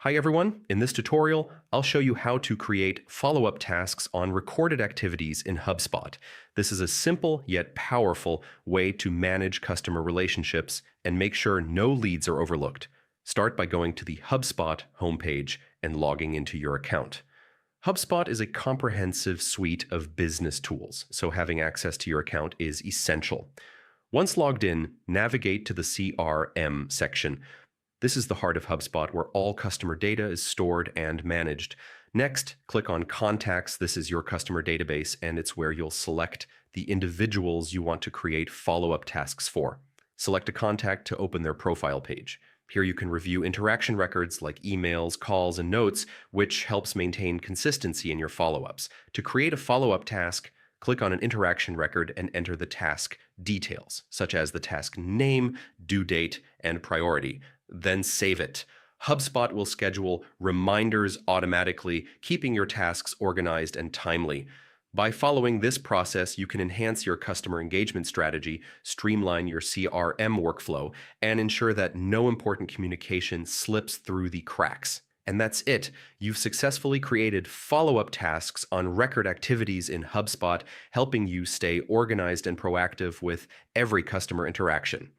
Hi everyone, in this tutorial, I'll show you how to create follow-up tasks on recorded activities in Hubspot. This is a simple yet powerful way to manage customer relationships and make sure no leads are overlooked. Start by going to the Hubspot homepage and logging into your account. HubSpot is a comprehensive suite of business tools, so having access to your account is essential. Once logged in, navigate to the CRM section. This is the heart of HubSpot, where all customer data is stored and managed. Next, click on Contacts. This is your customer database, and it's where you'll select the individuals you want to create follow-up tasks for. Select a contact to open their profile page. Here you can review interaction records like emails, calls, and notes, which helps maintain consistency in your follow-ups. To create a follow-up task, click on an interaction record and enter the task details, such as the task name, due date, and priority. Then save it. HubSpot will schedule reminders automatically, keeping your tasks organized and timely. By following this process, you can enhance your customer engagement strategy, streamline your CRM workflow, and ensure that no important communication slips through the cracks. And that's it. You've successfully created follow-up tasks on record activities in HubSpot, helping you stay organized and proactive with every customer interaction.